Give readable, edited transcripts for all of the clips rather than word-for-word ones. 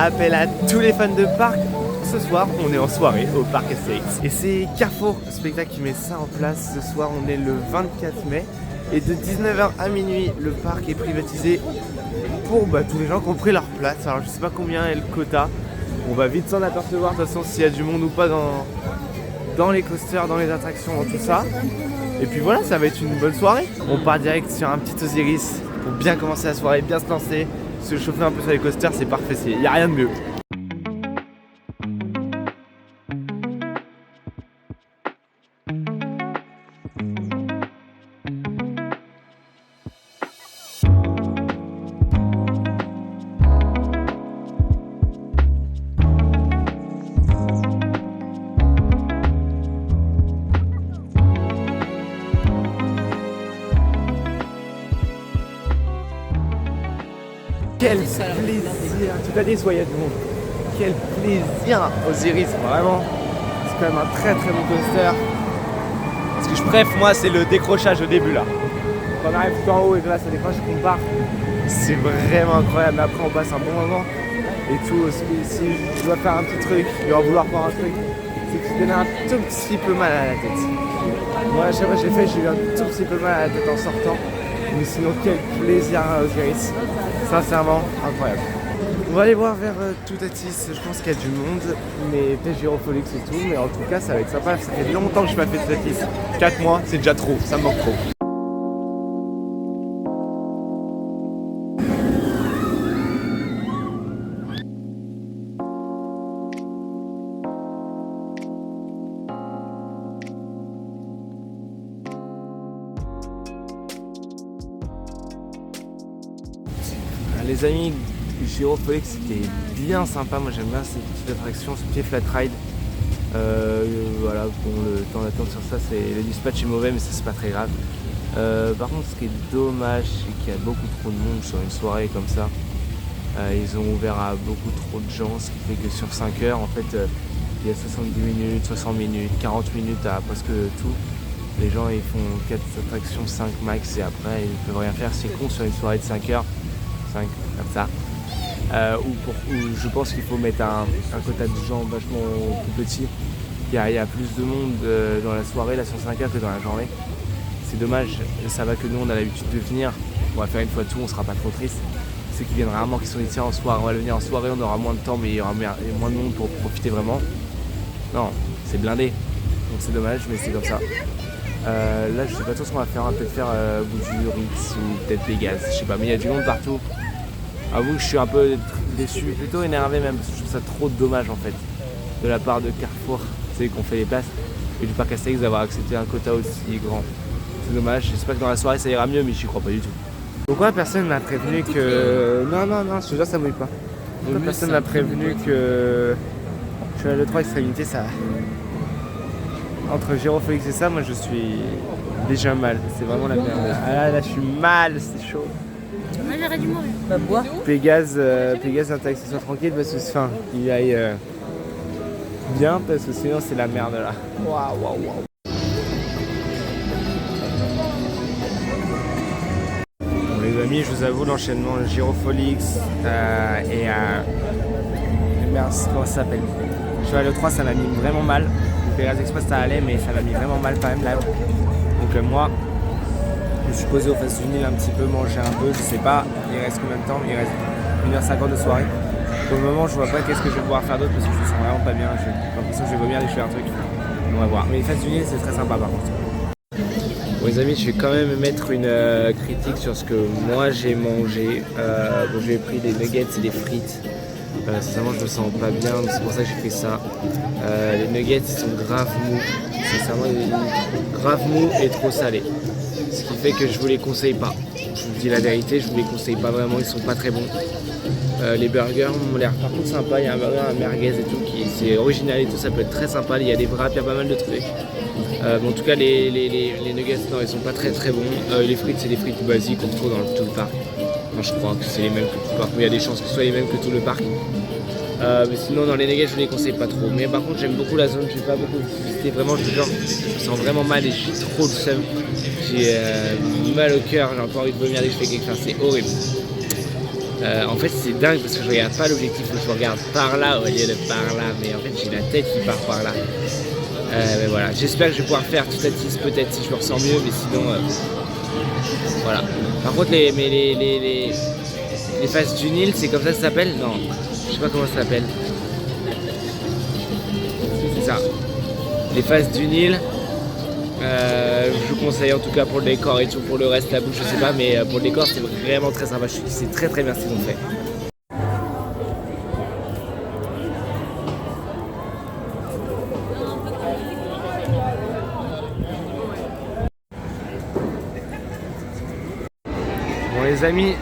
appel à tous les fans de parc. Ce soir, on est en soirée au parc Astérix. Et c'est Carrefour Spectacle qui met ça en place. Ce soir, on est le 24 mai. Et de 19h à minuit, le parc est privatisé pour tous les gens qui ont pris leur place. Alors je sais pas combien est le quota. On va vite s'en apercevoir de toute façon s'il y a du monde ou pas dans les coasters, dans les attractions, dans tout ça. Et puis voilà, ça va être une bonne soirée. On part direct sur un petit Osiris pour bien commencer la soirée, bien se lancer, se chauffer un peu sur les coasters, c'est parfait, il n'y a rien de mieux. Quel plaisir! Toute l'année, soit il y a du monde. Quel plaisir! Osiris, vraiment, c'est quand même un très très bon coaster. Ce que je préfère, moi, c'est le décrochage au début là. Quand on arrive tout en haut et que là ça décroche et qu'on part, c'est vraiment incroyable. Mais après, on passe un bon moment et tout. Si je dois faire un petit truc, il va vouloir faire un truc, c'est que tu donnes un tout petit peu mal à la tête. Moi, à chaque fois que j'ai fait, j'ai eu un tout petit peu mal à la tête en sortant. Mais sinon, quel plaisir à Osiris. Sincèrement, incroyable. On va aller voir vers Toutatis, je pense qu'il y a du monde, mais peut-être Gyrofolix et tout, mais en tout cas ça va être sympa, ça fait longtemps que je n'ai pas fait Toutatis. 4 mois, c'est déjà trop, ça me manque trop. Les amis, Gyrofolix c'était bien sympa, moi j'aime bien cette petite attraction, ce petit flat ride. Voilà, bon, le temps d'attente sur ça, le dispatch est mauvais mais ça c'est pas très grave. Par contre ce qui est dommage c'est qu'il y a beaucoup trop de monde sur une soirée comme ça. Ils ont ouvert à beaucoup trop de gens, ce qui fait que sur 5 heures en fait il y a 70 minutes, 60 minutes, 40 minutes à presque tout. Les gens ils font 4 attractions, 5 max et après ils ne peuvent rien faire, c'est con sur une soirée de 5 heures. 5 comme ça, où je pense qu'il faut mettre un quota de gens vachement plus petit. Il y a plus de monde dans la soirée là sur 5 heures que dans la journée. C'est dommage, ça va que nous on a l'habitude de venir, on va faire une fois tout, on sera pas trop triste. Ceux qui viennent rarement, qui sont ici en soirée, on va venir en soirée, on aura moins de temps mais il y aura moins de monde pour profiter vraiment. Non, c'est blindé, donc c'est dommage mais c'est comme ça. Là je sais pas trop ce qu'on va faire, on va peut-être faire Boudu, Ritz ou peut-être Pégase, je sais pas, mais il y a du monde partout. Avoue que je suis un peu déçu, plutôt énervé même, parce que je trouve ça trop dommage en fait, de la part de Carrefour, c'est qu'on fait les places, et du parc Astérix d'avoir accepté un quota aussi grand. C'est dommage, j'espère que dans la soirée ça ira mieux, mais j'y crois pas du tout. Pourquoi personne m'a prévenu que... Non, je te jure ça mouille pas. Pourquoi personne m'a prévenu que... Je suis à l'E3 Extrémité, ça... Entre Gyrofolix et ça, moi je suis déjà mal, c'est vraiment la merde. Ah là je suis mal, c'est chaud. Moi j'aurais dû mourir. Bah bois. Pégase, intérêt que ce soit tranquille parce que qu'il aille bien parce que sinon c'est la merde là. Waouh. Bon les amis, je vous avoue l'enchaînement Gyrofolix et merde, comment ça s'appelle? Je suis à l'E3, ça m'a mis vraiment mal. Pégase Express ça allait mais ça m'a mis vraiment mal quand même là. Donc moi je me suis posé au face du Nil un petit peu, manger un peu, je sais pas, il reste combien de temps? Il reste 1h50 de soirée. Pour le moment je vois pas qu'est-ce que je vais pouvoir faire d'autre parce que je me sens vraiment pas bien, j'ai l'impression que je vais vomir dès que je fais un truc. On va voir. Mais les faces du Nil c'est très sympa par contre. Bon les amis, je vais quand même mettre une critique sur ce que moi j'ai mangé. Bon, j'ai pris des nuggets et des frites. Sincèrement je me sens pas bien, c'est pour ça que j'ai fait ça. Les nuggets ils sont grave mous. Sincèrement grave mous et trop salés. Ce qui fait que je vous les conseille pas. Je vous dis la vérité, je vous les conseille pas vraiment, ils sont pas très bons. Les burgers ont l'air par contre sympa, il y a un burger, un merguez et tout, c'est original et tout, ça peut être très sympa, il y a des wraps, il y a pas mal de trucs. Bon, en tout cas les nuggets non, ils sont pas très bons. Les frites c'est des frites basiques qu'on trouve dans tout le parc. Moi je crois que c'est les mêmes que tout le parc, mais il y a des chances que ce soit les mêmes que tout le parc. Mais sinon dans les nuggets je vous les conseille pas trop. Mais par contre j'aime beaucoup la zone, j'ai pas beaucoup visité, vraiment je me sens vraiment mal et j'ai trop de seum. J'ai mal au cœur, j'ai encore envie de vomir dès que je fais quelque chose, c'est horrible. En fait c'est dingue parce que je regarde pas l'objectif, je regarde par là au lieu de par là, mais en fait j'ai la tête qui part par là. Mais voilà, j'espère que je vais pouvoir faire tout Atis peut-être si je me ressens mieux, mais sinon voilà. Par contre les phases du Nil, c'est comme ça ça s'appelle? Non, je sais pas comment ça s'appelle. C'est ça. Les phases du Nil. Je vous conseille en tout cas pour le décor et tout, pour le reste la bouche je sais pas, mais pour le décor c'est vraiment très sympa, c'est très bien ce qu'ils ont fait. Bon les amis,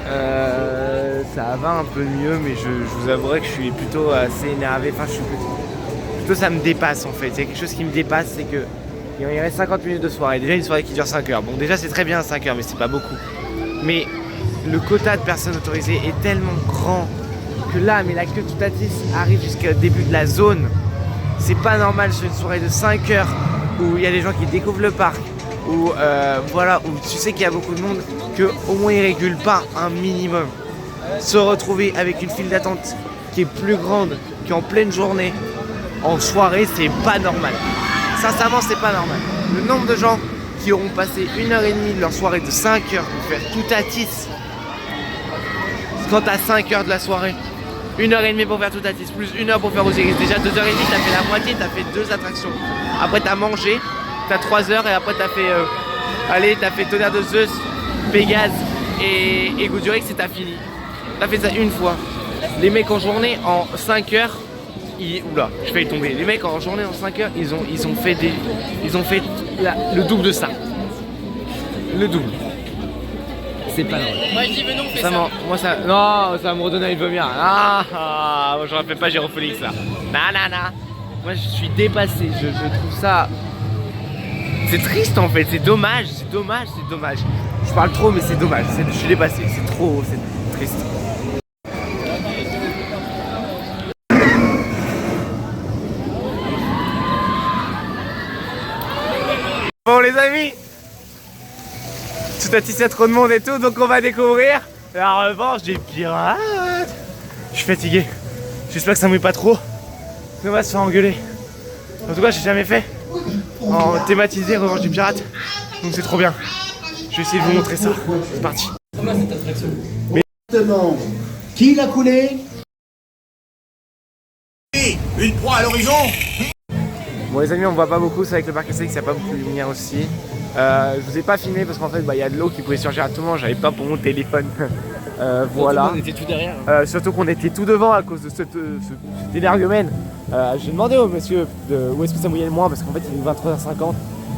ça va un peu mieux, mais je vous avouerai que je suis plutôt assez énervé, enfin je suis plutôt ça me dépasse en fait, il y a quelque chose qui me dépasse, c'est que il reste 50 minutes de soirée, déjà une soirée qui dure 5 heures. Bon déjà c'est très bien 5 heures mais c'est pas beaucoup. Mais le quota de personnes autorisées est tellement grand que là, mais la queue tout Atis arrive jusqu'au début de la zone. C'est pas normal sur une soirée de 5 heures où il y a des gens qui découvrent le parc, où voilà, où tu sais qu'il y a beaucoup de monde, que au moins ils régulent pas un minimum. Se retrouver avec une file d'attente qui est plus grande qu'en pleine journée, en soirée, c'est pas normal. Sincèrement, c'est pas normal. Le nombre de gens qui auront passé 1h30 de leur soirée de 5 heures pour faire tout Atis. Quand t'as 5 heures de la soirée, 1h30 pour faire tout Atis, plus 1 heure pour faire Osiris. Déjà 2h30, t'as fait la moitié, t'as fait 2 attractions. Après t'as mangé, t'as 3 heures et après t'as fait t'as fait Tonnerre de Zeus, Pégase et Goudurix et t'as fini. T'as fait ça une fois. Les mecs en journée en 5 heures. Oula, je vais y tomber. Les mecs en journée en 5 heures, ils ont fait le double de ça. Le double. C'est pas normal. Moi je dis venons, on fait ça. Moi ça. Non, ça va me redonner envie de vomir. Moi j'aurais fait pas Gyrophonix là. Non. Moi je suis dépassé. Je trouve ça. C'est triste en fait, c'est dommage. Je parle trop mais c'est dommage. Je suis dépassé. C'est trop. C'est triste. Bon les amis, tout Atis il y a trop de monde et tout, donc on va découvrir la revanche des pirates. Je suis fatigué, j'espère que ça mouille pas trop, on va se faire engueuler. En tout cas j'ai jamais fait en thématisé revanche des pirates, donc c'est trop bien. Je vais essayer de vous montrer ça, c'est parti. Exactement. Qui l'a coulé? Une proie à l'horizon. Bon les amis, on voit pas beaucoup, c'est avec le parc Astérix, il n'y a pas beaucoup de lumière aussi. Je vous ai pas filmé parce qu'en fait il y a de l'eau qui pouvait surgir à tout moment, j'avais pas pour mon téléphone. Voilà. On était tout derrière. Surtout qu'on était tout devant à cause de cet énergumène. J'ai demandé au monsieur où est-ce que ça mouillait le moins parce qu'en fait il est 23h50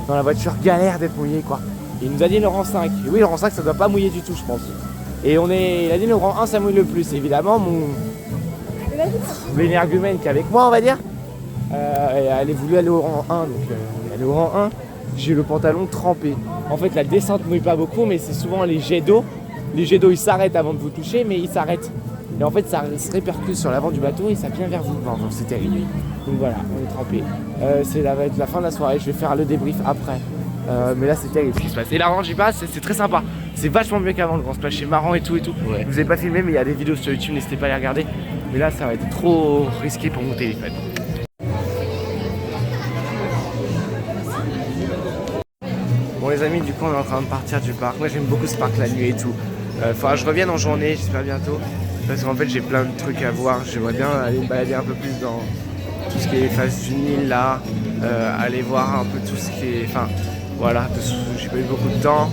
dans la voiture, galère d'être mouillé quoi. Et il nous a dit le rang 5. Et oui, le rang 5 ça doit pas mouiller du tout je pense. Et il a dit le rang 1 ça mouille le plus. Et évidemment l'énergumène qui est avec moi on va dire. Elle est voulu aller au rang 1, donc elle est allée au rang 1. J'ai le pantalon trempé. En fait la descente mouille pas beaucoup mais c'est souvent les jets d'eau. Les jets d'eau ils s'arrêtent avant de vous toucher mais ils s'arrêtent. Et en fait ça se répercute sur l'avant du bateau et ça vient vers vous. Enfin, c'est terrible. Donc voilà, on est trempé. C'est la fin de la soirée, je vais faire le débrief après. Mais là c'est terrible ce qui se passe. Et la range j'y passe, c'est très sympa. C'est vachement mieux qu'avant, le grand splash, c'est marrant et tout. Ouais. Je vous ai pas filmé mais il y a des vidéos sur YouTube, n'hésitez pas à les regarder. Mais là ça va être trop risqué pour mon téléphone. Bon les amis, du coup on est en train de partir du parc. Moi j'aime beaucoup ce parc la nuit et tout. Faudra que je revienne en journée, j'espère bientôt. Parce qu'en fait j'ai plein de trucs à voir. J'aimerais bien aller me balader un peu plus dans tout ce qui est face du Nil là. Aller voir un peu tout ce qui est... Enfin voilà, j'ai pas eu beaucoup de temps.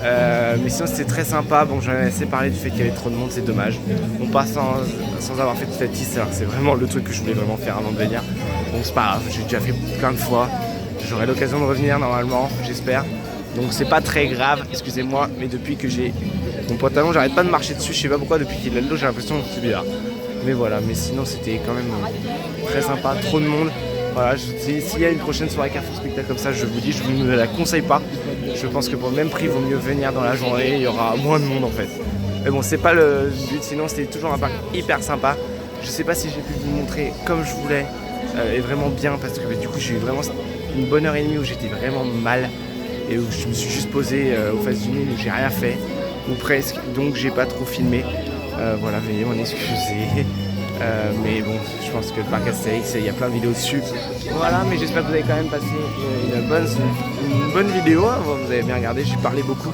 Mais sinon c'était très sympa. Bon j'en ai assez parlé du fait qu'il y avait trop de monde, c'est dommage. On passe sans avoir fait tout Atis alors que c'est vraiment le truc que je voulais vraiment faire avant de venir. Bon c'est pas grave, j'ai déjà fait plein de fois. J'aurai l'occasion de revenir normalement, j'espère. Donc c'est pas très grave, excusez-moi, mais depuis que j'ai mon pantalon, j'arrête pas de marcher dessus, je sais pas pourquoi, depuis qu'il a de l'eau, j'ai l'impression que c'est bizarre. Mais voilà, mais sinon c'était quand même très sympa, trop de monde. Voilà, s'il y a une prochaine soirée Carrefour Spectacle comme ça, je vous dis, je ne la conseille pas. Je pense que pour le même prix, il vaut mieux venir dans la journée, il y aura moins de monde en fait. Mais bon, c'est pas le but, sinon c'était toujours un parc hyper sympa. Je sais pas si j'ai pu vous montrer comme je voulais et vraiment bien, parce que du coup j'ai eu vraiment une bonne heure et demie où j'étais vraiment mal. Et où je me suis juste posé au face du Nil où j'ai rien fait, ou presque, donc j'ai pas trop filmé. Voilà, veuillez m'en excuser. Mais bon, je pense que le parc Astérix, il y a plein de vidéos dessus. Voilà, mais j'espère que vous avez quand même passé une bonne vidéo. Vous avez bien regardé, j'ai parlé beaucoup.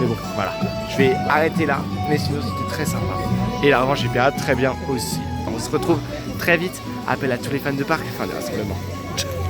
Mais bon, voilà, je vais arrêter là. Mais sinon, c'était très sympa. Et la revanche est très bien aussi. On se retrouve très vite. Appel à tous les fans de parc, fin de rassemblement.